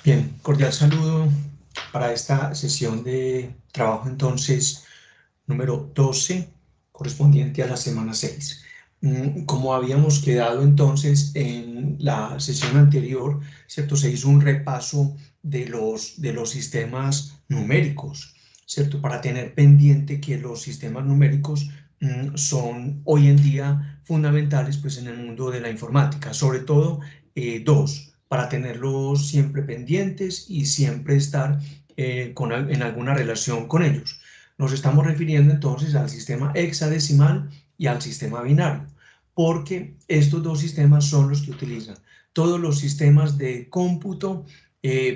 Bien, cordial saludo para esta sesión de trabajo entonces número 12, correspondiente a la semana 6. Como habíamos quedado entonces en la sesión anterior, ¿cierto? Se hizo un repaso de los sistemas numéricos, ¿cierto? Para tener pendiente que los sistemas numéricos son hoy en día fundamentales pues, en el mundo de la informática, sobre todo dos, para tenerlos siempre pendientes y siempre estar en alguna relación con ellos. Nos estamos refiriendo entonces al sistema hexadecimal y al sistema binario, porque estos dos sistemas son los que utilizan todos los sistemas de cómputo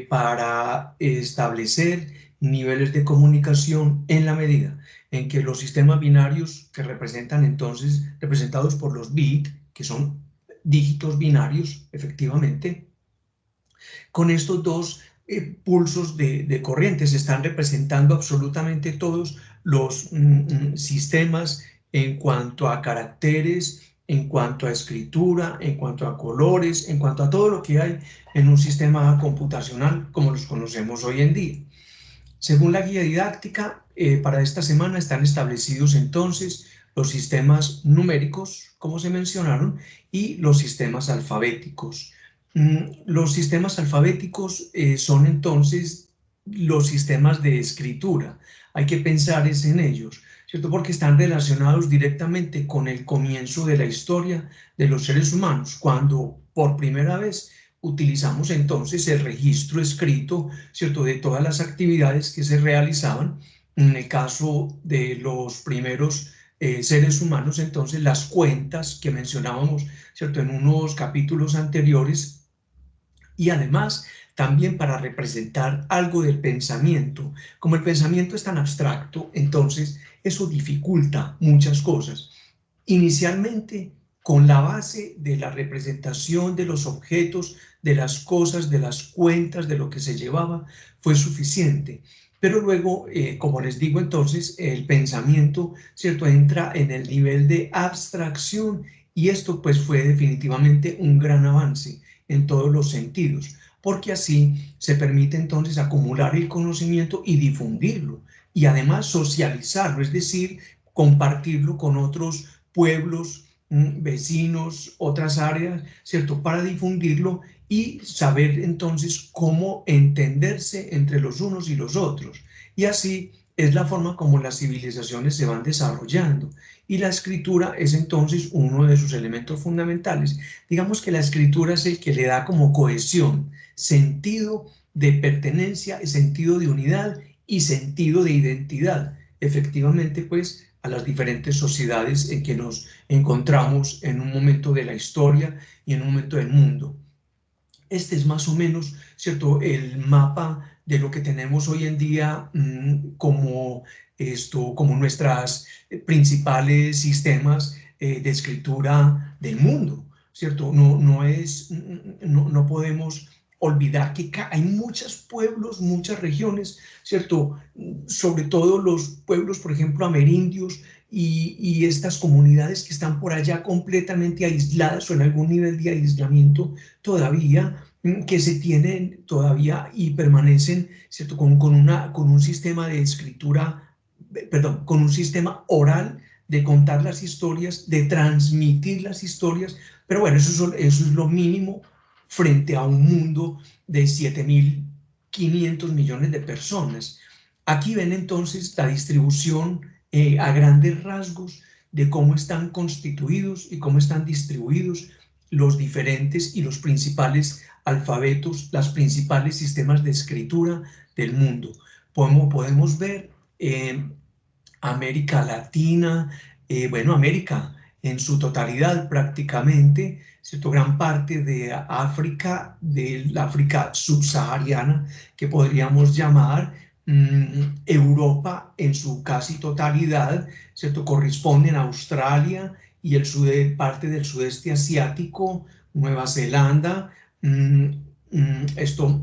para establecer niveles de comunicación en la medida en que los sistemas binarios que representan entonces, representados por los bits, que son dígitos binarios, efectivamente, con estos dos pulsos de corriente se están representando absolutamente todos los sistemas en cuanto a caracteres, en cuanto a escritura, en cuanto a colores, en cuanto a todo lo que hay en un sistema computacional como los conocemos hoy en día. Según la guía didáctica, para esta semana están establecidos entonces los sistemas numéricos, como se mencionaron, y los sistemas alfabéticos. Los sistemas alfabéticos son entonces los sistemas de escritura. Hay que pensar en ellos, ¿cierto? Porque están relacionados directamente con el comienzo de la historia de los seres humanos, cuando por primera vez utilizamos entonces el registro escrito, ¿cierto?, de todas las actividades que se realizaban. En el caso de los primeros seres humanos, entonces las cuentas que mencionábamos, ¿cierto?, en unos capítulos anteriores, y además también para representar algo del pensamiento. Como el pensamiento es tan abstracto, entonces eso dificulta muchas cosas. Inicialmente, con la base de la representación de los objetos, de las cosas, de las cuentas, de lo que se llevaba, fue suficiente. Pero luego, como les digo entonces, el pensamiento, ¿cierto?, entra en el nivel de abstracción y esto pues fue definitivamente un gran avance en todos los sentidos, porque así se permite entonces acumular el conocimiento y difundirlo y además socializarlo, es decir, compartirlo con otros pueblos, vecinos, otras áreas, ¿cierto? Para difundirlo y saber entonces cómo entenderse entre los unos y los otros. Y así es la forma como las civilizaciones se van desarrollando. Y la escritura es entonces uno de sus elementos fundamentales. Digamos que la escritura es el que le da como cohesión, sentido de pertenencia, sentido de unidad y sentido de identidad. Efectivamente, pues, a las diferentes sociedades en que nos encontramos en un momento de la historia y en un momento del mundo. Este es más o menos, ¿cierto?, el mapa de lo que tenemos hoy en día como nuestras principales sistemas de escritura del mundo, ¿cierto? No podemos olvidar que hay muchos pueblos, muchas regiones, ¿cierto? Sobre todo los pueblos, por ejemplo, amerindios y estas comunidades que están por allá completamente aisladas o en algún nivel de aislamiento todavía, que se tienen todavía y permanecen, ¿cierto?, con un sistema de escritura, perdón, con un sistema oral de contar las historias, de transmitir las historias, pero bueno, eso es lo mínimo frente a un mundo de 7.500 millones de personas. Aquí ven entonces la distribución a grandes rasgos de cómo están constituidos y cómo están distribuidos los diferentes y los principales alfabetos, los principales sistemas de escritura del mundo. Podemos ver América Latina, bueno, América en su totalidad prácticamente, ¿cierto? Gran parte de África, del África subsahariana, que podríamos llamar Europa en su casi totalidad, ¿cierto? Corresponden a Australia y parte del sudeste asiático, Nueva Zelanda,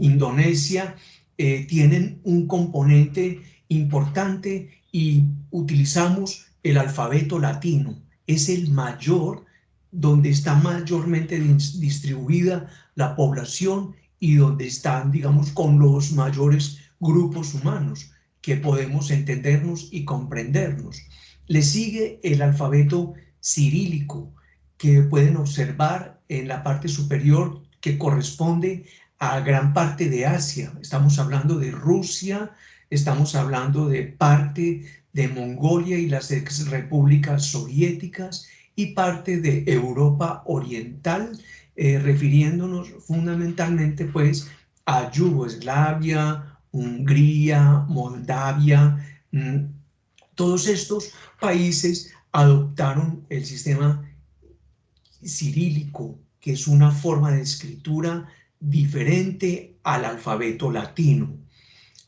Indonesia, tienen un componente importante y utilizamos el alfabeto latino. Es el mayor, donde está mayormente distribuida la población y donde están, digamos, con los mayores grupos humanos que podemos entendernos y comprendernos. Le sigue el alfabeto cirílico, que pueden observar en la parte superior, que corresponde a gran parte de Asia. Estamos hablando de Rusia, estamos hablando de parte de Mongolia y las ex repúblicas soviéticas y parte de Europa Oriental, refiriéndonos fundamentalmente pues a Yugoslavia, Hungría, Moldavia. Todos estos países adoptaron el sistema cirílico, que es una forma de escritura diferente al alfabeto latino.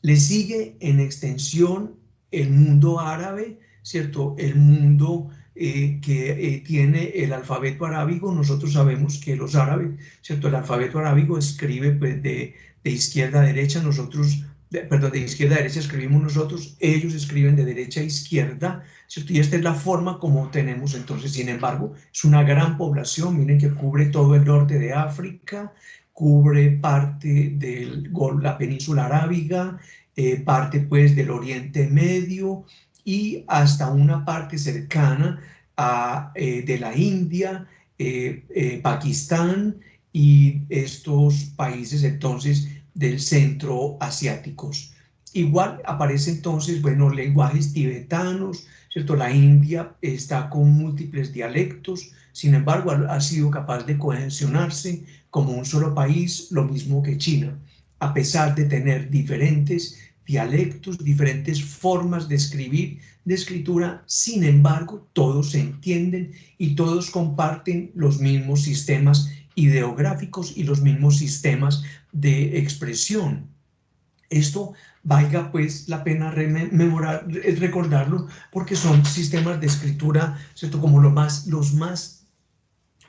Le sigue en extensión el mundo árabe, ¿cierto? El mundo que tiene el alfabeto arábigo. Nosotros sabemos que los árabes, ¿cierto? El alfabeto arábigo escribe pues, de izquierda a derecha, nosotros, perdón, de izquierda a derecha escribimos nosotros, ellos escriben de derecha a izquierda, ¿cierto? Y esta es la forma como tenemos entonces. Sin embargo, es una gran población, miren que cubre todo el norte de África, cubre parte de la península arábiga, parte pues del Oriente Medio y hasta una parte cercana de la India, Pakistán y estos países entonces del centro asiáticos. Igual aparece entonces, bueno, lenguajes tibetanos, ¿cierto? La India está con múltiples dialectos, sin embargo ha sido capaz de cohesionarse como un solo país, lo mismo que China, a pesar de tener diferentes dialectos, diferentes formas de escribir, de escritura, sin embargo, todos se entienden y todos comparten los mismos sistemas ideográficos y los mismos sistemas de expresión. Esto valga pues la pena recordarlo, porque son sistemas de escritura, ¿cierto? Como los más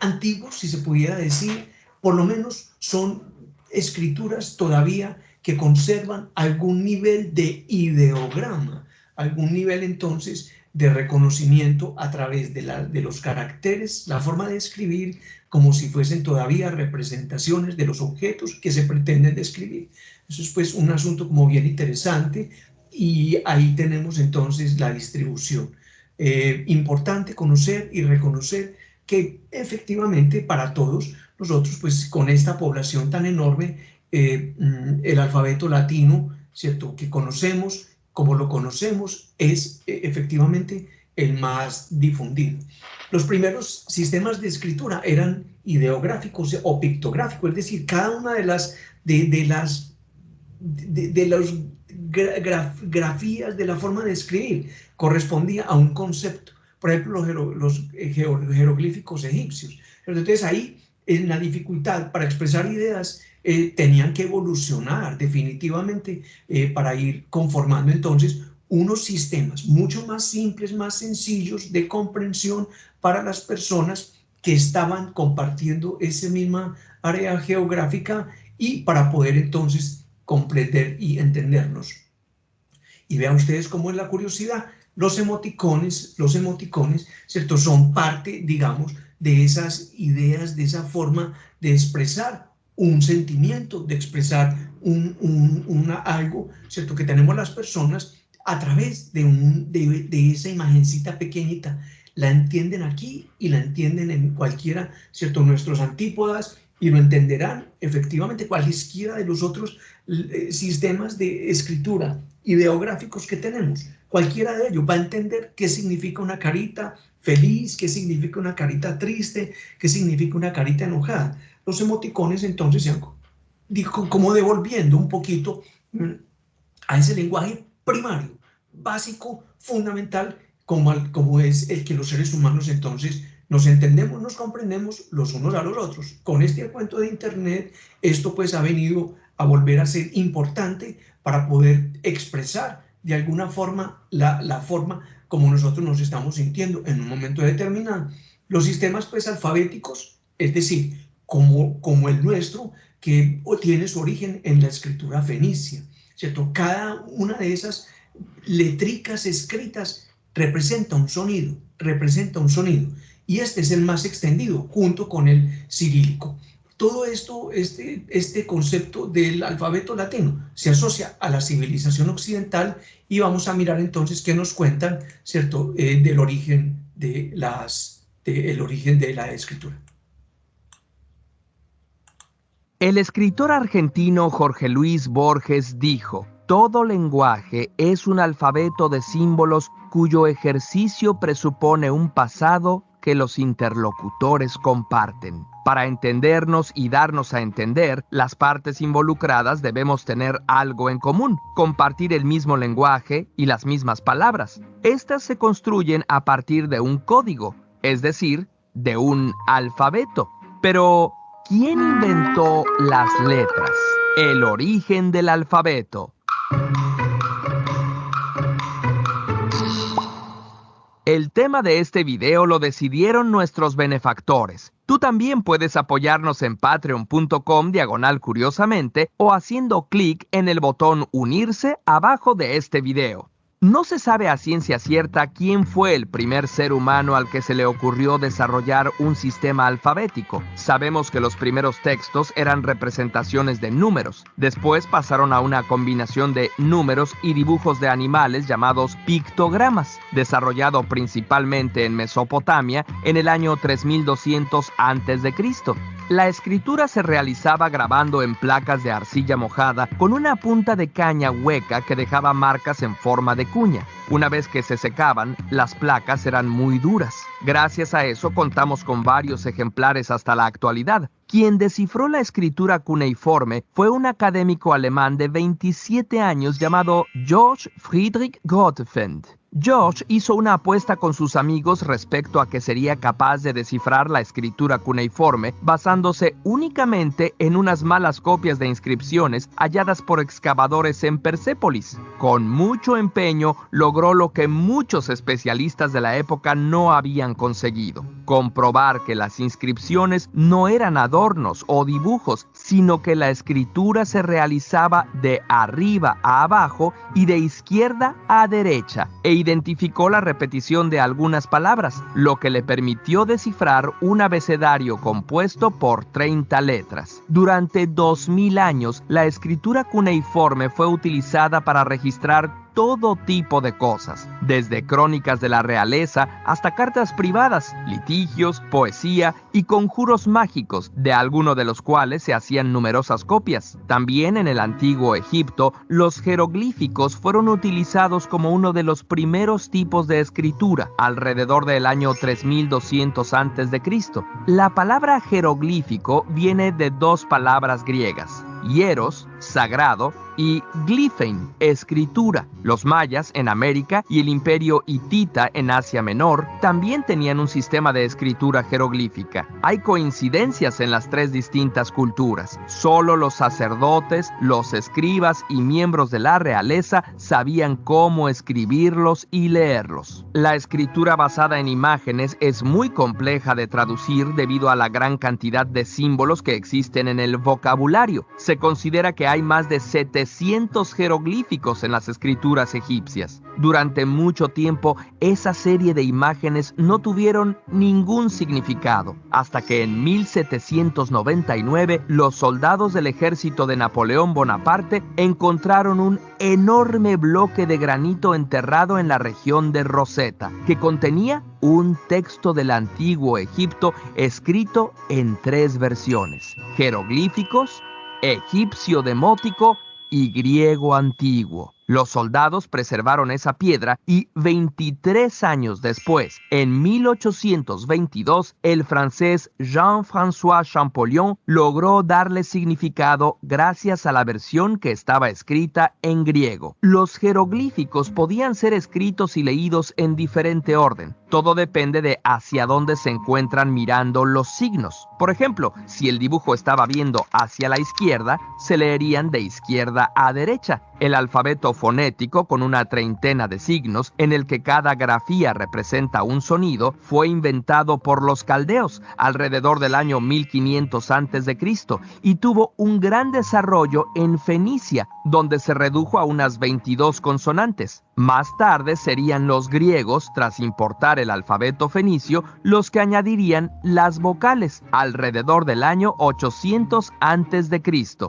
antiguos, si se pudiera decir, por lo menos son escrituras todavía que conservan algún nivel de ideograma, algún nivel entonces de reconocimiento a través de los caracteres, la forma de escribir, como si fuesen todavía representaciones de los objetos que se pretenden describir. Eso es pues un asunto como bien interesante, y ahí tenemos entonces la distribución. Importante conocer y reconocer que efectivamente para todos nosotros, pues con esta población tan enorme, el alfabeto latino, ¿cierto?, que conocemos, como lo conocemos, es efectivamente el más difundido. Los primeros sistemas de escritura eran ideográficos o pictográficos, es decir, cada una de las grafías de la forma de escribir correspondía a un concepto. Por ejemplo, los jeroglíficos egipcios. Entonces ahí, en la dificultad para expresar ideas, tenían que evolucionar definitivamente para ir conformando entonces unos sistemas mucho más simples, más sencillos de comprensión para las personas que estaban compartiendo esa misma área geográfica, y para poder entonces comprender y entendernos. Y vean ustedes cómo es la curiosidad. Los emoticones, ¿cierto?, son parte, digamos, de esas ideas, de esa forma de expresar un sentimiento, de expresar algo, ¿cierto?, que tenemos las personas a través de esa imagencita pequeñita. La entienden aquí y la entienden en cualquiera, ¿cierto?, nuestros antípodas, y lo entenderán efectivamente cualquiera de los otros sistemas de escritura ideográficos que tenemos. Cualquiera de ellos va a entender qué significa una carita feliz, qué significa una carita triste, qué significa una carita enojada. Los emoticones entonces se dijo como devolviendo un poquito a ese lenguaje primario, básico, fundamental, como es el que los seres humanos entonces nos entendemos, nos comprendemos los unos a los otros. Con este cuento de Internet, esto pues ha venido a volver a ser importante para poder expresar de alguna forma la forma como nosotros nos estamos sintiendo en un momento determinado. Los sistemas pues alfabéticos, es decir, como el nuestro, que tiene su origen en la escritura fenicia, ¿cierto? Cada una de esas letricas escritas representa un sonido, y este es el más extendido junto con el cirílico. todo esto, este concepto del alfabeto latino se asocia a la civilización occidental y vamos a mirar entonces qué nos cuentan, ¿cierto?, del origen el origen de la escritura. El escritor argentino Jorge Luis Borges dijo: "Todo lenguaje es un alfabeto de símbolos cuyo ejercicio presupone un pasado que los interlocutores comparten. Para entendernos y darnos a entender, las partes involucradas debemos tener algo en común, compartir el mismo lenguaje y las mismas palabras. Estas se construyen a partir de un código, es decir, de un alfabeto. Pero ¿quién inventó las letras? El origen del alfabeto. El tema de este video lo decidieron nuestros benefactores. Tú también puedes apoyarnos en patreon.com/curiosamente o haciendo clic en el botón unirse abajo de este video. No se sabe a ciencia cierta quién fue el primer ser humano al que se le ocurrió desarrollar un sistema alfabético. Sabemos que los primeros textos eran representaciones de números. Después pasaron a una combinación de números y dibujos de animales llamados pictogramas, desarrollado principalmente en Mesopotamia en el año 3200 a.C. La escritura se realizaba grabando en placas de arcilla mojada con una punta de caña hueca que dejaba marcas en forma de cuña. Una vez que se secaban, las placas eran muy duras. Gracias a eso contamos con varios ejemplares hasta la actualidad. Quien descifró la escritura cuneiforme fue un académico alemán de 27 años llamado Georg Friedrich Grotefend. George hizo una apuesta con sus amigos respecto a que sería capaz de descifrar la escritura cuneiforme basándose únicamente en unas malas copias de inscripciones halladas por excavadores en Persépolis. Con mucho empeño logró lo que muchos especialistas de la época no habían conseguido: comprobar que las inscripciones no eran adornos o dibujos, sino que la escritura se realizaba de arriba a abajo y de izquierda a derecha, e identificó la repetición de algunas palabras, lo que le permitió descifrar un abecedario compuesto por 30 letras. Durante 2000 años, la escritura cuneiforme fue utilizada para registrar todo tipo de cosas, desde crónicas de la realeza hasta cartas privadas, litigios, poesía y conjuros mágicos, de alguno de los cuales se hacían numerosas copias. También en el antiguo Egipto, los jeroglíficos fueron utilizados como uno de los primeros tipos de escritura, alrededor del año 3200 a.C. La palabra jeroglífico viene de dos palabras griegas: hieros, sagrado, y glifein, escritura. Los mayas en América y el imperio hitita en Asia Menor también tenían un sistema de escritura jeroglífica. Hay coincidencias en las tres distintas culturas. Solo los sacerdotes, los escribas y miembros de la realeza sabían cómo escribirlos y leerlos. La escritura basada en imágenes es muy compleja de traducir debido a la gran cantidad de símbolos que existen en el vocabulario. Se considera que hay más de 700 jeroglíficos en las escrituras egipcias. Durante mucho tiempo, esa serie de imágenes no tuvieron ningún significado, hasta que en 1799 los soldados del ejército de Napoleón Bonaparte encontraron un enorme bloque de granito enterrado en la región de Rosetta, que contenía un texto del antiguo Egipto escrito en 3 versiones: jeroglíficos, egipcio demótico y griego antiguo. Los soldados preservaron esa piedra y 23 años después, en 1822, el francés Jean-François Champollion logró darle significado gracias a la versión que estaba escrita en griego. Los jeroglíficos podían ser escritos y leídos en diferente orden. Todo depende de hacia dónde se encuentran mirando los signos. Por ejemplo, si el dibujo estaba viendo hacia la izquierda, se leerían de izquierda a derecha. El alfabeto fonético, con una treintena de signos, en el que cada grafía representa un sonido, fue inventado por los caldeos alrededor del año 1500 a.C. y tuvo un gran desarrollo en Fenicia, donde se redujo a unas 22 consonantes. Más tarde serían los griegos, tras importar el alfabeto fenicio los que añadirían las vocales alrededor del año 800 a.C.,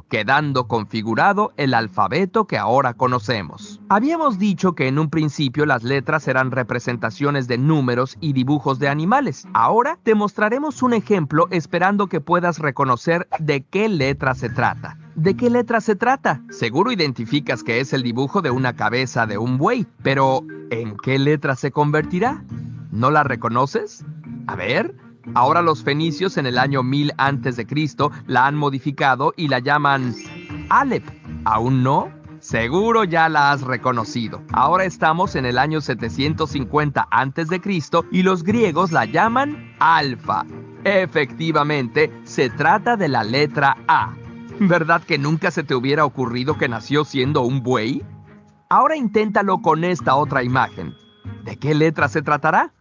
quedando configurado el alfabeto que ahora conocemos. Habíamos dicho que en un principio las letras eran representaciones de números y dibujos de animales. Ahora te mostraremos un ejemplo esperando que puedas reconocer de qué letra se trata. ¿De qué letra se trata? Seguro identificas que es el dibujo de una cabeza de un buey, pero ¿en qué letra se convertirá? ¿No la reconoces? A ver, ahora los fenicios en el año 1000 a.C. la han modificado y la llaman Alep. ¿Aún no? Seguro ya la has reconocido. Ahora estamos en el año 750 a.C. y los griegos la llaman Alfa. Efectivamente, se trata de la letra A. ¿Verdad que nunca se te hubiera ocurrido que nació siendo un buey? Ahora inténtalo con esta otra imagen. ¿De qué letra se tratará?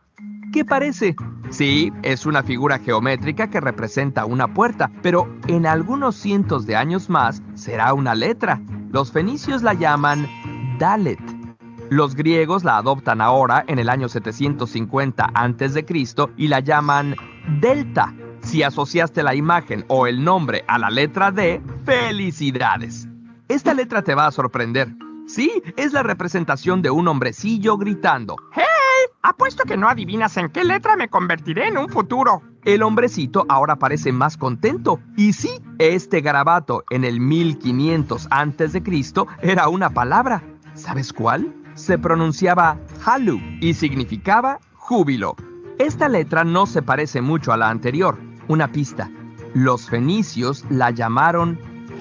¿Qué parece? Sí, es una figura geométrica que representa una puerta, pero en algunos cientos de años más será una letra. Los fenicios la llaman Dalet. Los griegos la adoptan ahora en el año 750 a.C. y la llaman Delta. Si asociaste la imagen o el nombre a la letra D, ¡felicidades! Esta letra te va a sorprender. Sí, es la representación de un hombrecillo gritando: ¡Hey! Apuesto que no adivinas en qué letra me convertiré en un futuro. El hombrecito ahora parece más contento. Y sí, este garabato en el 1500 a.C. era una palabra. ¿Sabes cuál? Se pronunciaba Halu y significaba júbilo. Esta letra no se parece mucho a la anterior. Una pista. Los fenicios la llamaron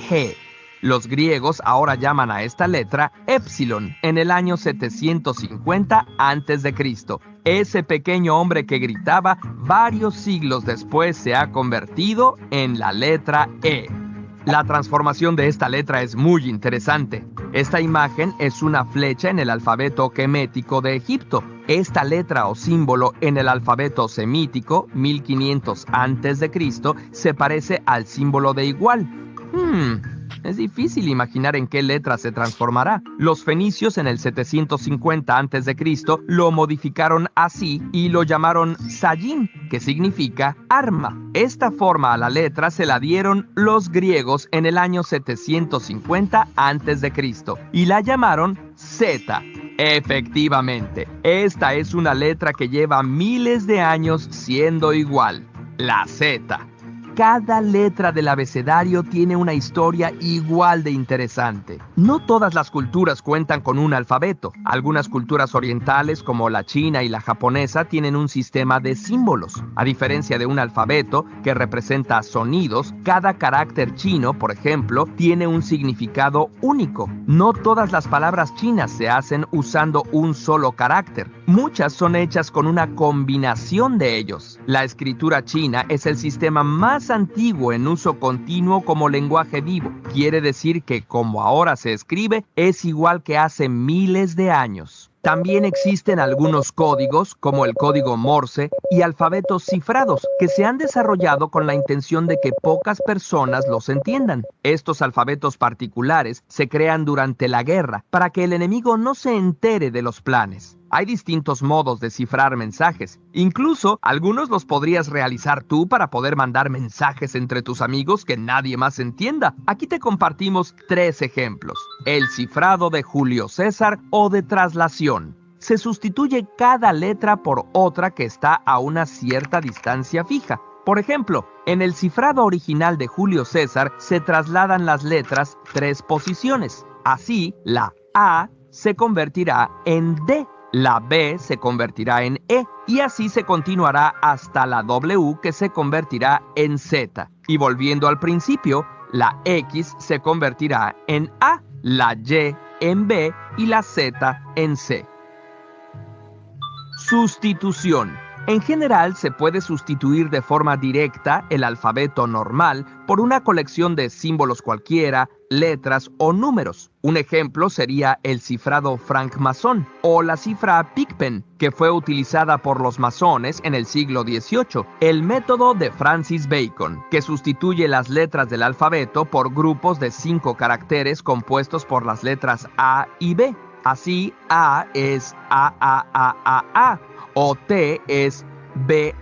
G. Los griegos ahora llaman a esta letra Epsilon en el año 750 a.C. Ese pequeño hombre que gritaba varios siglos después se ha convertido en la letra E. La transformación de esta letra es muy interesante. Esta imagen es una flecha en el alfabeto quemético de Egipto. Esta letra o símbolo en el alfabeto semítico, 1500 a.C., se parece al símbolo de igual. Es difícil imaginar en qué letra se transformará. Los fenicios en el 750 a.C. lo modificaron así y lo llamaron Sayin, que significa arma. Esta forma a la letra se la dieron los griegos en el año 750 a.C. y la llamaron Z. Efectivamente, esta es una letra que lleva miles de años siendo igual, la Z. Cada letra del abecedario tiene una historia igual de interesante. No todas las culturas cuentan con un alfabeto. Algunas culturas orientales, como la china y la japonesa, tienen un sistema de símbolos. A diferencia de un alfabeto que representa sonidos, cada carácter chino, por ejemplo, tiene un significado único. No todas las palabras chinas se hacen usando un solo carácter. Muchas son hechas con una combinación de ellos. La escritura china es el sistema más antiguo en uso continuo como lenguaje vivo. Quiere decir que, como ahora se escribe, es igual que hace miles de años. También existen algunos códigos, como el código Morse, y alfabetos cifrados, que se han desarrollado con la intención de que pocas personas los entiendan. Estos alfabetos particulares se crean durante la guerra, para que el enemigo no se entere de los planes. Hay distintos modos de cifrar mensajes. Incluso, algunos los podrías realizar tú para poder mandar mensajes entre tus amigos que nadie más entienda. Aquí te compartimos 3 ejemplos. El cifrado de Julio César o de traslación. Se sustituye cada letra por otra que está a una cierta distancia fija. Por ejemplo, en el cifrado original de Julio César se trasladan las letras 3 posiciones. Así, la A se convertirá en D. La B se convertirá en E y así se continuará hasta la W, que se convertirá en Z. Y volviendo al principio, la X se convertirá en A, la Y en B y la Z en C. Sustitución. En general, se puede sustituir de forma directa el alfabeto normal por una colección de símbolos cualquiera, letras o números. Un ejemplo sería el cifrado francmasón o la cifra Pigpen, que fue utilizada por los masones en el siglo XVIII. El método de Francis Bacon, que sustituye las letras del alfabeto por grupos de 5 caracteres compuestos por las letras A y B. Así, A es A, o T es B.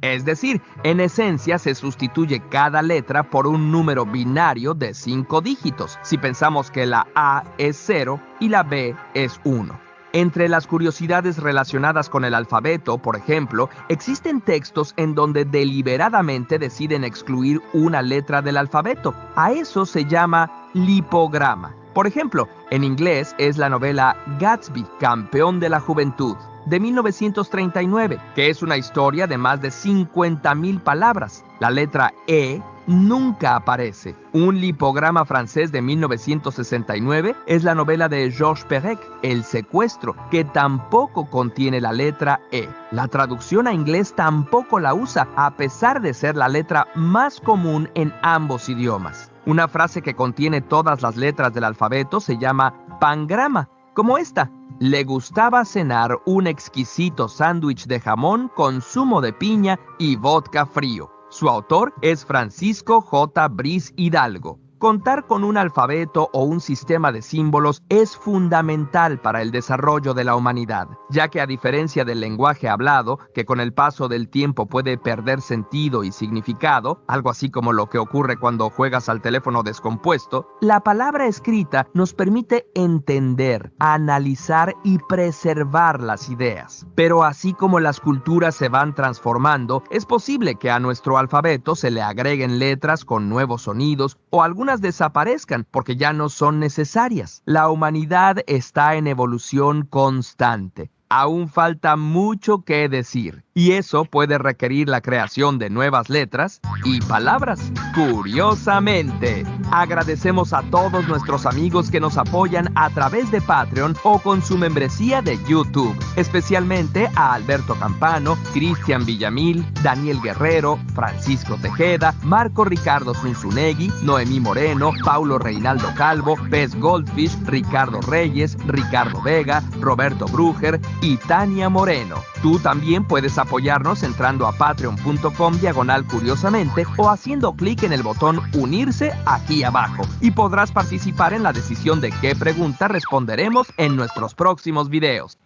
Es decir, en esencia se sustituye cada letra por un número binario de 5 dígitos, si pensamos que la A es 0 y la B es 1. Entre las curiosidades relacionadas con el alfabeto, por ejemplo, existen textos en donde deliberadamente deciden excluir una letra del alfabeto. A eso se llama lipograma. Por ejemplo, en inglés es la novela Gatsby, campeón de la juventud, de 1939, que es una historia de más de 50,000 palabras. La letra E nunca aparece. Un lipograma francés de 1969 es la novela de Georges Perec, El secuestro, que tampoco contiene la letra E. La traducción a inglés tampoco la usa, a pesar de ser la letra más común en ambos idiomas. Una frase que contiene todas las letras del alfabeto se llama pangrama, como esta: le gustaba cenar un exquisito sándwich de jamón con zumo de piña y vodka frío. Su autor es Francisco J. Briz Hidalgo. Contar con un alfabeto o un sistema de símbolos es fundamental para el desarrollo de la humanidad, ya que a diferencia del lenguaje hablado, que con el paso del tiempo puede perder sentido y significado, algo así como lo que ocurre cuando juegas al teléfono descompuesto, la palabra escrita nos permite entender, analizar y preservar las ideas. Pero así como las culturas se van transformando, es posible que a nuestro alfabeto se le agreguen letras con nuevos sonidos o algunas desaparezcan porque ya no son necesarias. La humanidad está en evolución constante. Aún falta mucho que decir, y eso puede requerir la creación de nuevas letras y palabras. Curiosamente, agradecemos a todos nuestros amigos que nos apoyan a través de Patreon o con su membresía de YouTube, especialmente a Alberto Campano, Cristian Villamil, Daniel Guerrero, Francisco Tejeda, Marco Ricardo Zunzunegui, Noemí Moreno, Paulo Reinaldo Calvo, Pez Goldfish, Ricardo Reyes, Ricardo Vega, Roberto Brúger y Tania Moreno. Tú también puedes apoyarnos entrando a patreon.com/curiosamente o haciendo clic en el botón unirse aquí abajo, y podrás participar en la decisión de qué pregunta responderemos en nuestros próximos videos.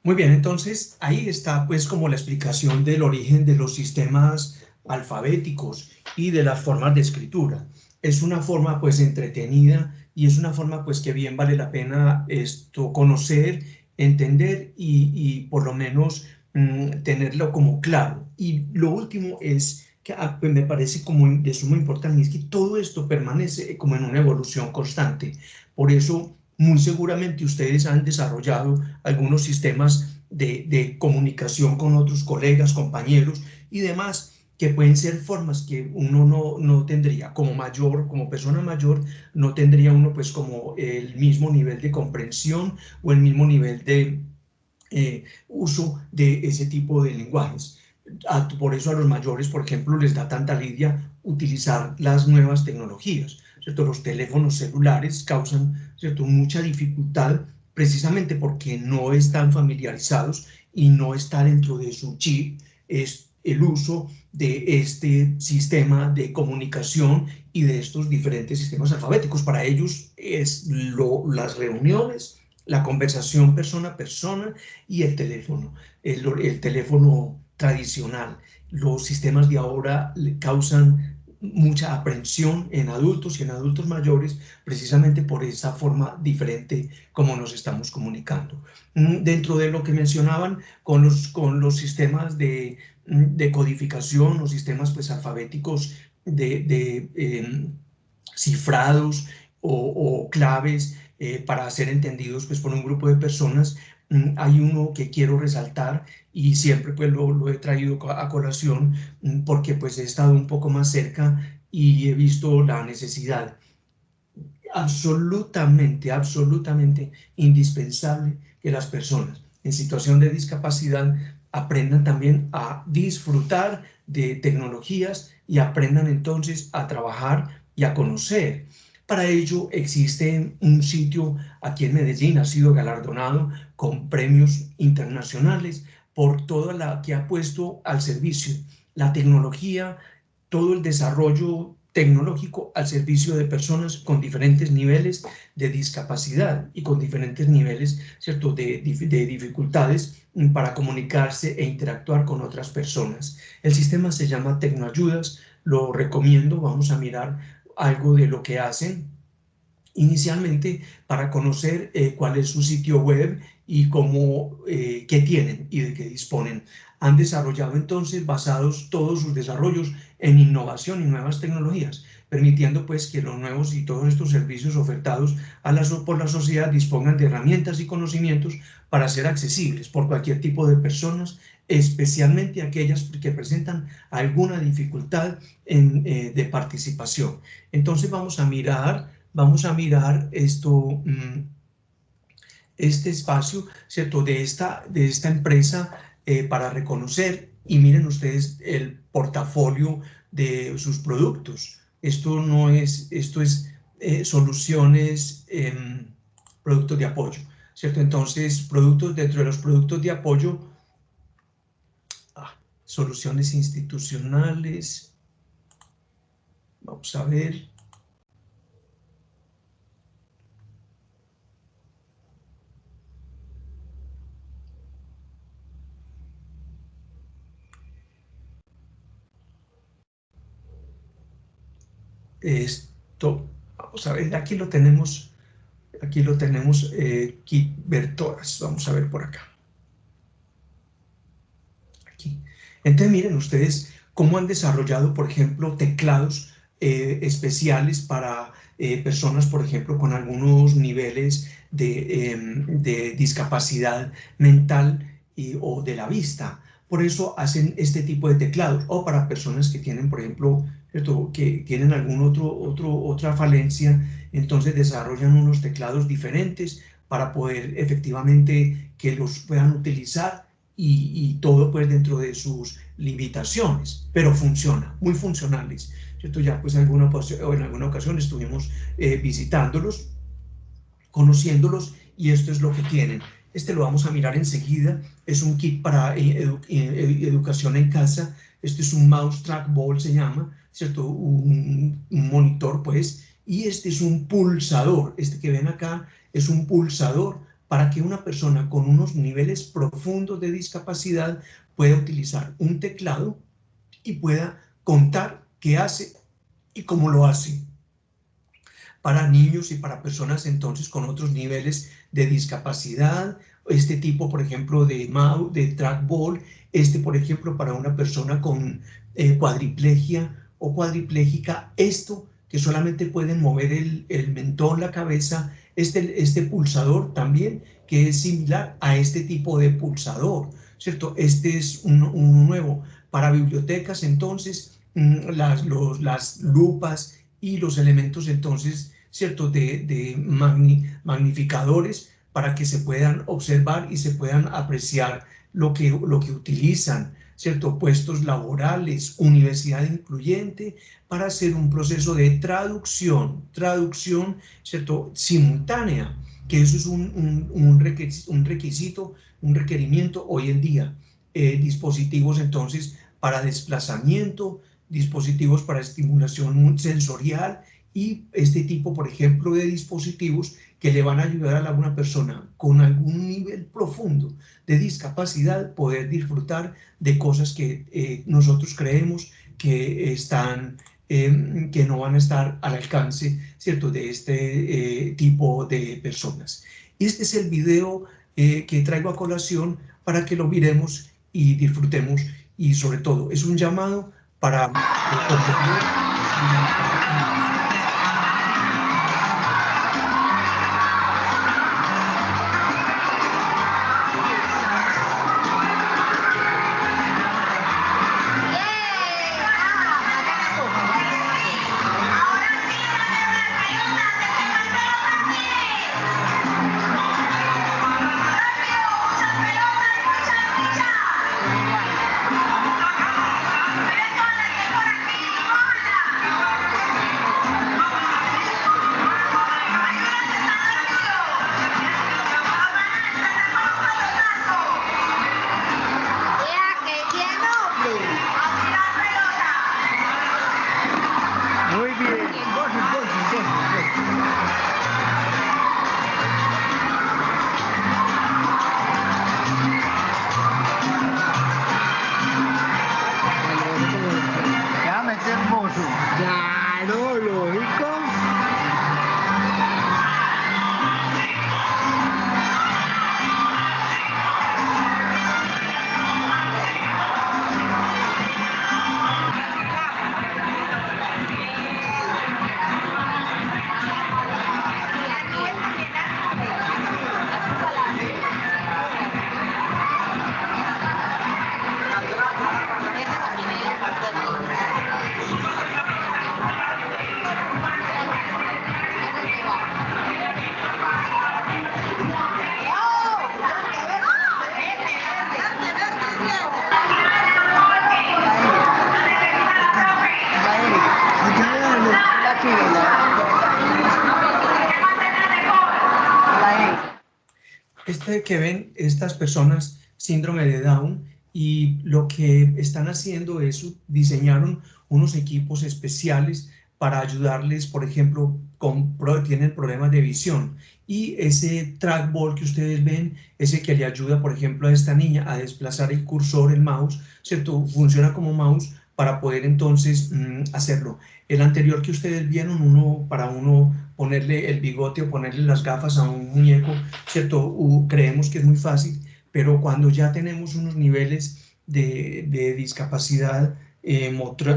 Muy bien, entonces ahí está pues como la explicación del origen de los sistemas alfabéticos y de las formas de escritura. Es una forma pues entretenida y es una forma pues que bien vale la pena conocer, entender y por lo menos tenerlo como claro. Y lo último es que pues me parece como de suma importancia, es que todo esto permanece como en una evolución constante. Por eso muy seguramente ustedes han desarrollado algunos sistemas de comunicación con otros colegas, compañeros y demás, que pueden ser formas que uno no tendría como mayor, como persona mayor, no tendría uno pues como el mismo nivel de comprensión o el mismo nivel de uso de ese tipo de lenguajes. Por eso a los mayores, por ejemplo, les da tanta lidia utilizar las nuevas tecnologías, ¿cierto? Los teléfonos celulares causan, ¿cierto?, mucha dificultad precisamente porque no están familiarizados y no está dentro de su chip es el uso de este sistema de comunicación y de estos diferentes sistemas alfabéticos. Para ellos es las reuniones, la conversación persona a persona y el teléfono tradicional. Los sistemas de ahora le causan mucha aprensión en adultos y en adultos mayores precisamente por esa forma diferente como nos estamos comunicando. Dentro de lo que mencionaban con los sistemas de codificación o sistemas pues alfabéticos de cifrados o claves para ser entendidos pues por un grupo de personas, hay uno que quiero resaltar y siempre pues lo he traído a colación porque pues he estado un poco más cerca y he visto la necesidad absolutamente indispensable que las personas en situación de discapacidad aprendan también a disfrutar de tecnologías y aprendan entonces a trabajar y a conocer. Para ello existe un sitio aquí en Medellín, ha sido galardonado con premios internacionales por toda la que ha puesto al servicio la tecnología, todo el desarrollo tecnológico al servicio de personas con diferentes niveles de discapacidad y con diferentes niveles, ¿cierto?, de dificultades para comunicarse e interactuar con otras personas. El sistema se llama Tecnoayudas, lo recomiendo, vamos a mirar algo de lo que hacen inicialmente para conocer cuál es su sitio web y cómo, qué tienen y de qué disponen. Han desarrollado entonces, basados todos sus desarrollos en innovación y nuevas tecnologías, permitiendo pues que los nuevos y todos estos servicios ofertados por la sociedad dispongan de herramientas y conocimientos para ser accesibles por cualquier tipo de personas, especialmente aquellas que presentan alguna dificultad de participación. Entonces vamos a mirar esto, este espacio, ¿cierto?, de esta empresa para reconocer, y miren ustedes el portafolio de sus productos. Esto es soluciones, productos de apoyo, ¿cierto? Entonces, dentro de los productos de apoyo, soluciones institucionales, vamos a ver. Esto, vamos a ver, aquí lo tenemos, Kit Bertoras, vamos a ver por acá. Aquí. Entonces miren ustedes cómo han desarrollado, por ejemplo, teclados especiales para personas, por ejemplo, con algunos niveles de discapacidad mental o de la vista. Por eso hacen este tipo de teclados, o para personas que tienen, por ejemplo, ¿cierto?, que tienen otra falencia, entonces desarrollan unos teclados diferentes para poder efectivamente que los puedan utilizar y todo pues dentro de sus limitaciones, pero funciona, muy funcionales, ¿cierto? Ya pues en alguna ocasión estuvimos visitándolos, conociéndolos, y esto es lo que tienen. Este lo vamos a mirar enseguida, es un kit para educación en casa. Este es un mouse trackball, se llama, ¿cierto? Un monitor pues, y este es un pulsador, este que ven acá es un pulsador para que una persona con unos niveles profundos de discapacidad pueda utilizar un teclado y pueda contar qué hace y cómo lo hace. Para niños y para personas entonces con otros niveles de discapacidad, este tipo, por ejemplo, de trackball, por ejemplo, para una persona con cuadriplegia o cuadriplégica, esto que solamente pueden mover el mentón, la cabeza, este pulsador también, que es similar a este tipo de pulsador, ¿cierto? Este es uno nuevo para bibliotecas, entonces, las lupas y los elementos entonces, ¿cierto?, de magnificadores para que se puedan observar y se puedan apreciar lo que utilizan, ¿cierto?, puestos laborales, universidad incluyente, para hacer un proceso de traducción, ¿cierto?, simultánea, que eso es un requisito, un requerimiento hoy en día. Dispositivos entonces para desplazamiento, dispositivos para estimulación sensorial y este tipo, por ejemplo, de dispositivos que le van a ayudar a una persona con algún nivel profundo de discapacidad poder disfrutar de cosas que nosotros creemos que que no van a estar al alcance, ¿cierto?, de este tipo de personas. Este es el video que traigo a colación para que lo miremos y disfrutemos, y sobre todo es un llamado para comprender ustedes que ven estas personas síndrome de Down y lo que están haciendo es diseñaron unos equipos especiales para ayudarles, por ejemplo, tienen problemas de visión. Y ese trackball que ustedes ven, ese que le ayuda, por ejemplo, a esta niña a desplazar el cursor, el mouse, ¿cierto? Funciona como mouse para poder entonces hacerlo. El anterior que ustedes vieron, para uno ponerle el bigote o ponerle las gafas a un muñeco, ¿cierto? Creemos que es muy fácil, pero cuando ya tenemos unos niveles de discapacidad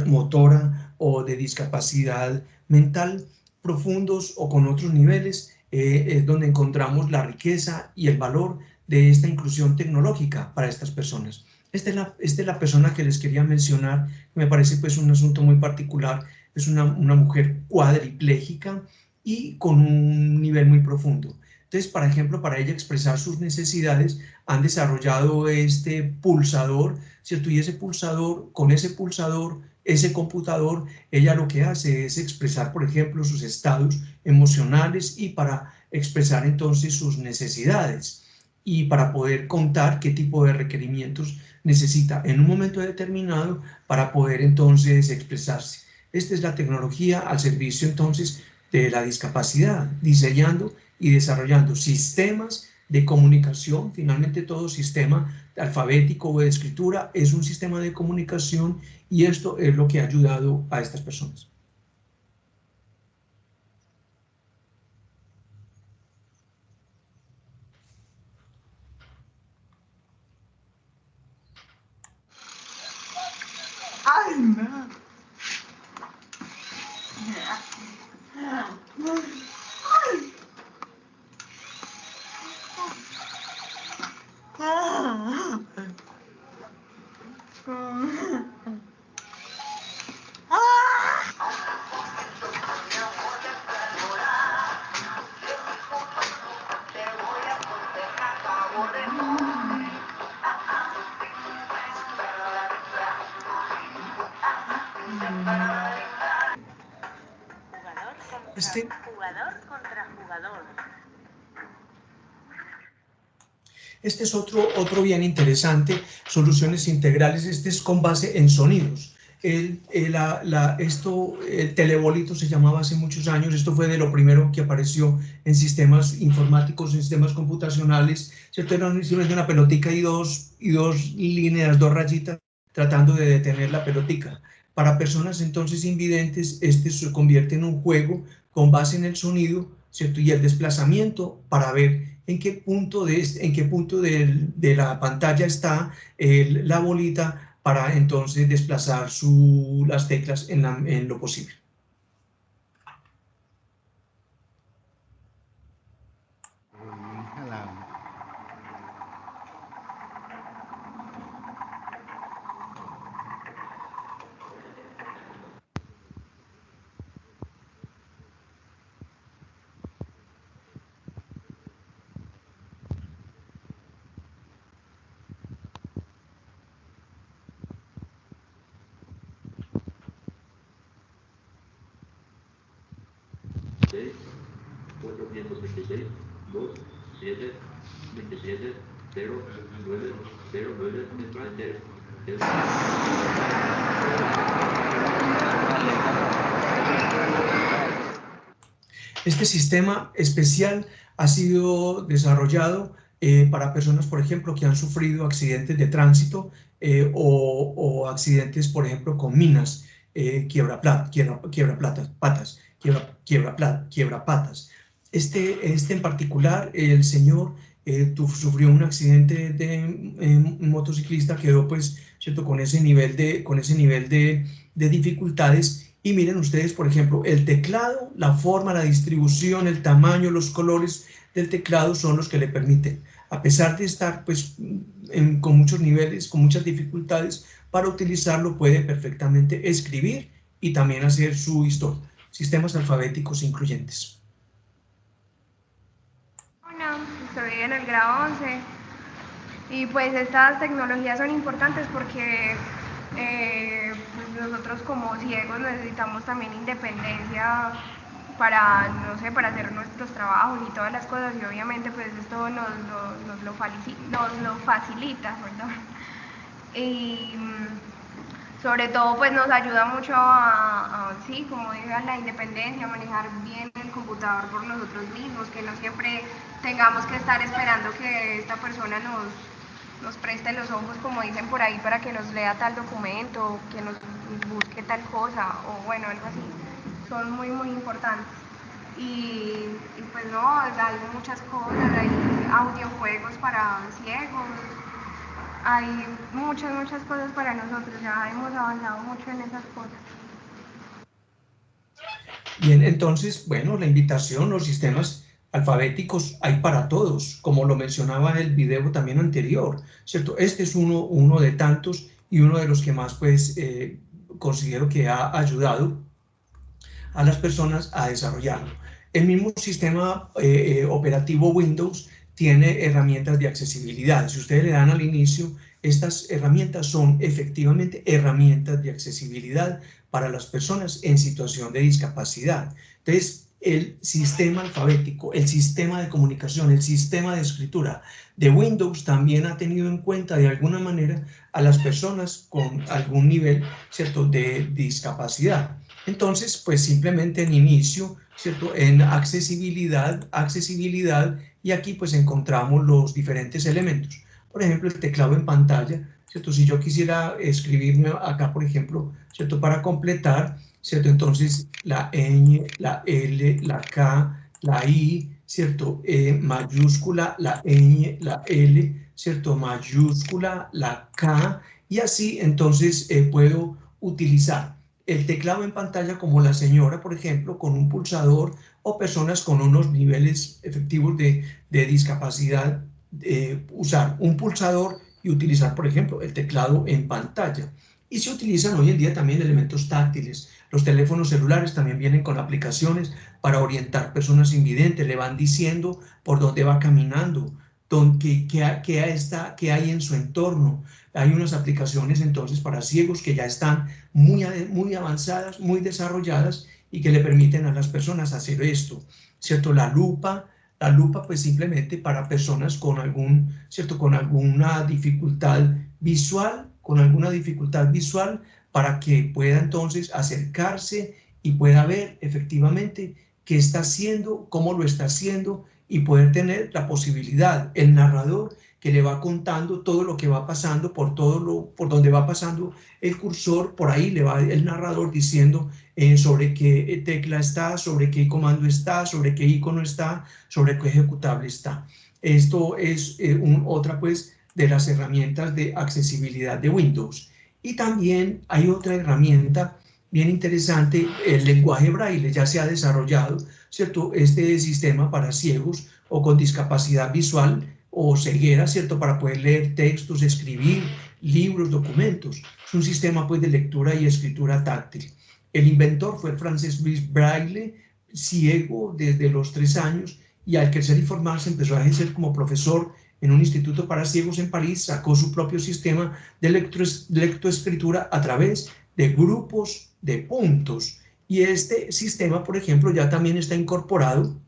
motora o de discapacidad mental profundos o con otros niveles, es donde encontramos la riqueza y el valor de esta inclusión tecnológica para estas personas. Esta es la persona que les quería mencionar, me parece pues un asunto muy particular, es una mujer cuadripléjica y con un nivel muy profundo. Entonces, por ejemplo, para ella expresar sus necesidades, han desarrollado este pulsador, ¿cierto? Y ese pulsador, con ese pulsador, ese computador, ella lo que hace es expresar, por ejemplo, sus estados emocionales y para expresar entonces sus necesidades y para poder contar qué tipo de requerimientos necesita en un momento determinado para poder entonces expresarse. Esta es la tecnología al servicio entonces de la discapacidad, diseñando y desarrollando sistemas de comunicación. Finalmente todo sistema alfabético o de escritura es un sistema de comunicación y esto es lo que ha ayudado a estas personas. Ay, no. Jugador contra jugador. Este es otro bien interesante, soluciones integrales. Este es con base en sonidos. El telebolito se llamaba hace muchos años. Esto fue de lo primero que apareció en sistemas informáticos, en sistemas computacionales, ¿cierto? Era simplemente una pelotica y dos líneas, dos rayitas, tratando de detener la pelotica. Para personas entonces invidentes, este se convierte en un juego con base en el sonido, ¿cierto? Y el desplazamiento para ver en qué punto de la pantalla está la bolita para entonces desplazar las teclas en lo posible. Este sistema especial ha sido desarrollado para personas, por ejemplo, que han sufrido accidentes de tránsito o accidentes, por ejemplo, con minas, quiebrapatas. Este en particular, el señor sufrió un accidente de motociclista, quedó pues, ¿cierto? Con ese nivel de dificultades. Y miren ustedes, por ejemplo, el teclado, la forma, la distribución, el tamaño, los colores del teclado son los que le permiten, a pesar de estar pues, con muchos niveles, con muchas dificultades, para utilizarlo puede perfectamente escribir y también hacer su historia. Sistemas alfabéticos incluyentes. Hola, estoy en el grado 11 y pues estas tecnologías son importantes porque pues nosotros como ciegos necesitamos también independencia para, no sé, para hacer nuestros trabajos y todas las cosas, y obviamente pues esto nos lo facilita, perdón. Y sobre todo pues nos ayuda mucho sí, como dije, a la independencia, a manejar bien el computador por nosotros mismos, que no siempre tengamos que estar esperando que esta persona nos preste los ojos, como dicen por ahí, para que nos lea tal documento, que nos busque tal cosa, o bueno, algo así. Son muy, muy importantes. Y pues no, hay muchas cosas, hay audiojuegos para ciegos, hay muchas, muchas cosas para nosotros, ya hemos avanzado mucho en esas cosas. Bien, entonces, bueno, la invitación, los sistemas alfabéticos hay para todos, como lo mencionaba en el video también anterior, ¿cierto? Este es uno de tantos y uno de los que más, pues, considero que ha ayudado a las personas a desarrollarlo. El mismo sistema operativo Windows tiene herramientas de accesibilidad. Si ustedes le dan al inicio, estas herramientas son efectivamente herramientas de accesibilidad para las personas en situación de discapacidad. Entonces, el sistema alfabético, el sistema de comunicación, el sistema de escritura de Windows también ha tenido en cuenta de alguna manera a las personas con algún nivel, ¿cierto?, de discapacidad. Entonces, pues simplemente en inicio, ¿cierto?, en accesibilidad, y aquí pues encontramos los diferentes elementos. Por ejemplo, el teclado en pantalla, ¿cierto? Si yo quisiera escribirme acá, por ejemplo, ¿cierto?, para completar, ¿cierto? Entonces, la ñ, la L, la K, la I, ¿cierto? Mayúscula, la ñ, la L, ¿cierto? Mayúscula, la K, y así entonces puedo utilizar el teclado en pantalla como la señora, por ejemplo, con un pulsador, o personas con unos niveles efectivos de discapacidad, usar un pulsador y utilizar, por ejemplo, el teclado en pantalla. Y se utilizan hoy en día también elementos táctiles. Los teléfonos celulares también vienen con aplicaciones para orientar personas invidentes, le van diciendo por dónde va caminando, qué hay en su entorno. Hay unas aplicaciones entonces para ciegos que ya están muy avanzadas, muy desarrolladas, y que le permiten a las personas hacer esto, ¿cierto? La lupa pues simplemente para personas con ¿cierto?, con alguna dificultad visual, para que pueda entonces acercarse y pueda ver efectivamente qué está haciendo, cómo lo está haciendo, y poder tener la posibilidad, el narrador que le va contando todo lo que va pasando, por donde va pasando el cursor, por ahí le va el narrador diciendo sobre qué tecla está, sobre qué comando está, sobre qué icono está, sobre qué ejecutable está. Esto es otra pues de las herramientas de accesibilidad de Windows. Y también hay otra herramienta bien interesante, el lenguaje braille. Ya se ha desarrollado, ¿cierto?, este sistema para ciegos o con discapacidad visual o ceguera, ¿cierto?, para poder leer textos, escribir libros, documentos. Es un sistema pues de lectura y escritura táctil. El inventor fue Francis Braille, ciego desde los 3 años, y al crecer y formarse empezó a ejercer como profesor en un instituto para ciegos en París. Sacó su propio sistema de lectoescritura a través de grupos de puntos, y este sistema, por ejemplo, ya también está incorporado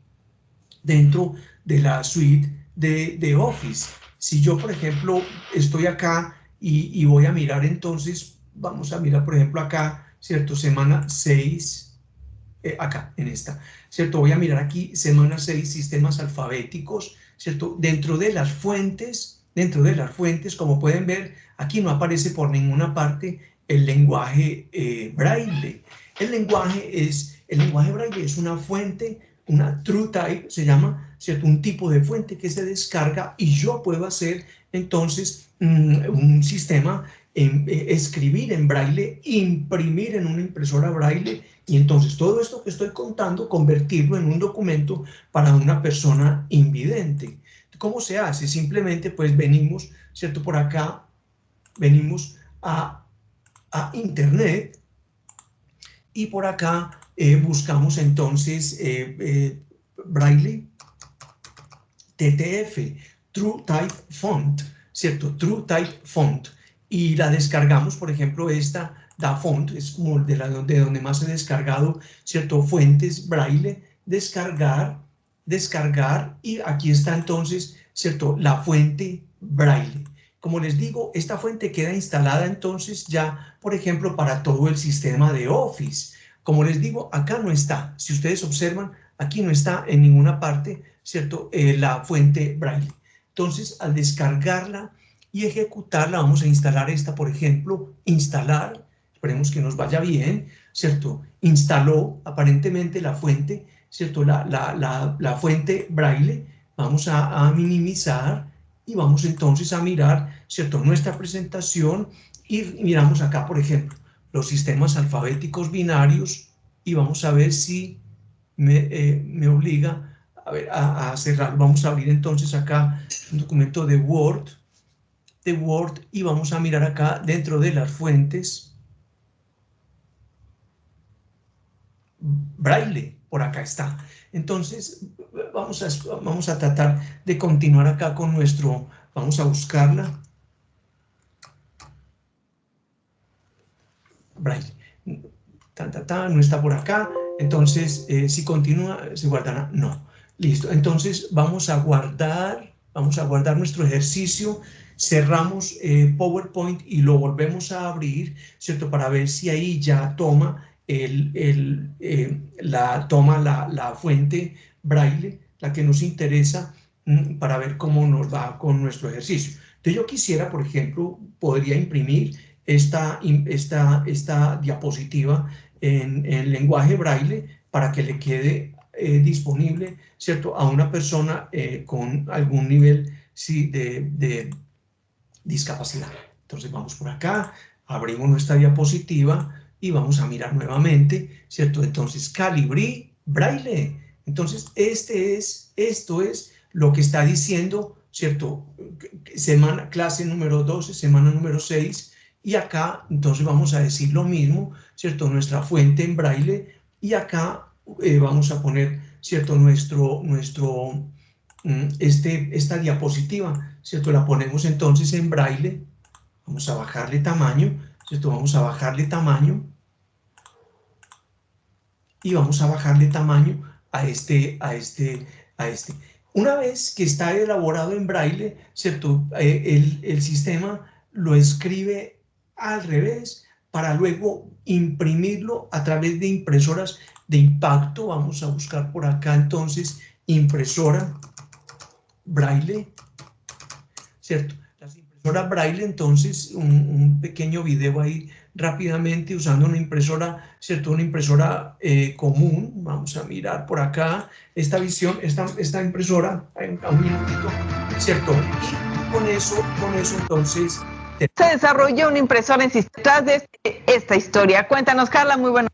dentro de la suite de Office. Si yo, por ejemplo, estoy acá y voy a mirar, entonces vamos a mirar, por ejemplo, acá, ¿cierto?, semana 6, acá en esta, ¿cierto? Voy a mirar aquí semana 6, sistemas alfabéticos, ¿cierto? Dentro de las fuentes, como pueden ver, aquí no aparece por ninguna parte el lenguaje braille. El lenguaje braille es una fuente, una TrueType se llama, ¿cierto?, un tipo de fuente que se descarga, y yo puedo hacer entonces un sistema, escribir en braille, imprimir en una impresora braille, y entonces todo esto que estoy contando, convertirlo en un documento para una persona invidente. ¿Cómo se hace? Simplemente pues venimos, ¿cierto?, por acá, venimos a Internet, y por acá buscamos entonces Braille TTF, TrueType Font, ¿cierto? TrueType Font, y la descargamos, por ejemplo, esta DaFont, es como de donde más he descargado, ¿cierto? Fuentes Braille, descargar, y aquí está entonces, ¿cierto? La fuente Braille. Como les digo, esta fuente queda instalada entonces ya, por ejemplo, para todo el sistema de Office. Como les digo, acá no está. Si ustedes observan, aquí no está en ninguna parte, ¿cierto? La fuente Braille. Entonces, al descargarla y ejecutarla, vamos a instalar esta, por ejemplo, instalar, esperemos que nos vaya bien, ¿cierto? Instaló aparentemente la fuente, ¿cierto? La fuente Braille. Vamos a minimizar y vamos entonces a mirar, ¿cierto? Nuestra presentación y miramos acá, por ejemplo, los sistemas alfabéticos binarios y vamos a ver si me obliga a cerrar. Vamos a abrir entonces acá un documento de Word y vamos a mirar acá dentro de las fuentes Braille, por acá está. Entonces vamos a tratar de continuar acá con nuestro, vamos a buscarla. Braille. No está por acá. Entonces, si continúa, ¿se guardará? No. Listo. Entonces, vamos a guardar nuestro ejercicio. Cerramos PowerPoint y lo volvemos a abrir, ¿cierto? Para ver si ahí ya toma la fuente Braille, la que nos interesa, para ver cómo nos va con nuestro ejercicio. Entonces, yo quisiera, por ejemplo, podría imprimir esta diapositiva en lenguaje Braille para que le quede disponible, ¿cierto? A una persona con algún nivel, sí, de discapacidad. Entonces vamos por acá, abrimos nuestra diapositiva y vamos a mirar nuevamente, ¿cierto? Entonces, Calibri Braille. Entonces, esto es lo que está diciendo, ¿cierto? Clase número 12, semana número 6, y acá entonces vamos a decir lo mismo, ¿cierto? Nuestra fuente en Braille, y acá vamos a poner, ¿cierto? Esta diapositiva, ¿cierto? La ponemos entonces en Braille, vamos a bajarle tamaño, ¿cierto? Vamos a bajarle tamaño, y vamos a bajarle tamaño a este. Una vez que está elaborado en Braille, ¿cierto? El sistema lo escribe al revés para luego imprimirlo a través de impresoras de impacto. Vamos a buscar por acá entonces impresora Braille, ¿cierto? Las impresoras Braille, entonces un pequeño video ahí rápidamente usando una impresora, ¿cierto? Una impresora común. Vamos a mirar por acá esta impresora, un minutito, ¿cierto? Y con eso entonces... Se desarrolló una impresora en sistemas de esta historia. Cuéntanos, Carla, muy bueno.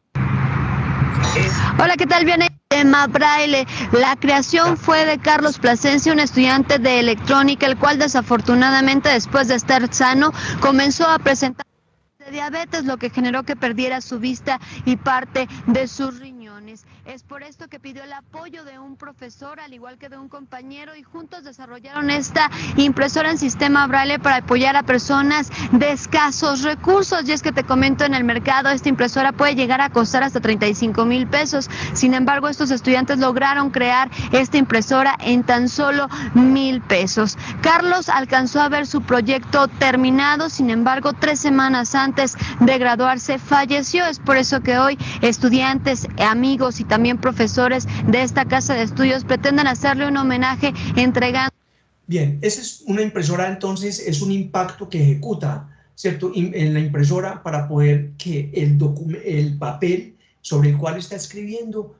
Hola, ¿qué tal? Viene el tema Braille. La creación fue de Carlos Plasencia, un estudiante de electrónica, el cual desafortunadamente, después de estar sano, comenzó a presentar diabetes, lo que generó que perdiera su vista y parte de sus riñones. Es por esto que pidió el apoyo de un profesor, al igual que de un compañero, y juntos desarrollaron esta impresora en sistema Braille para apoyar a personas de escasos recursos. Y es que te comento, en el mercado esta impresora puede llegar a costar hasta 35,000 pesos. Sin embargo, estos estudiantes lograron crear esta impresora en tan solo 1,000 pesos. Carlos alcanzó a ver su proyecto terminado, sin embargo, 3 semanas antes de graduarse falleció. Es por eso que hoy estudiantes, amigos y también profesores de esta casa de estudios pretenden hacerle un homenaje entregando. Bien, esa es una impresora, entonces es un impacto que ejecuta, ¿cierto? En la impresora para poder que el papel sobre el cual está escribiendo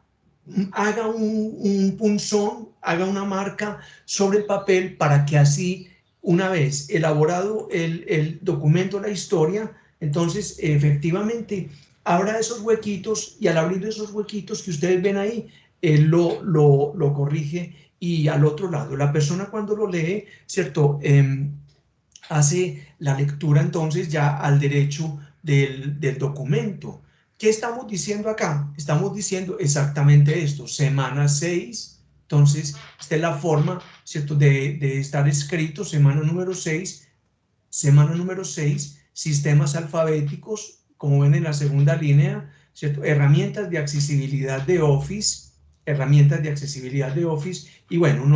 haga un punzón, haga una marca sobre el papel, para que así, una vez elaborado el documento, la historia, entonces efectivamente abra esos huequitos, y al abrir esos huequitos que ustedes ven ahí, lo corrige, y al otro lado, la persona cuando lo lee, ¿cierto? Hace la lectura entonces ya al derecho del documento. ¿Qué estamos diciendo acá? Estamos diciendo exactamente esto, semana 6, entonces esta es la forma, ¿cierto? De estar escrito, semana número 6, sistemas alfabéticos como ven en la segunda línea, ¿cierto? Herramientas de accesibilidad de Office, y bueno,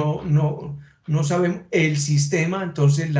no sabemos el sistema, entonces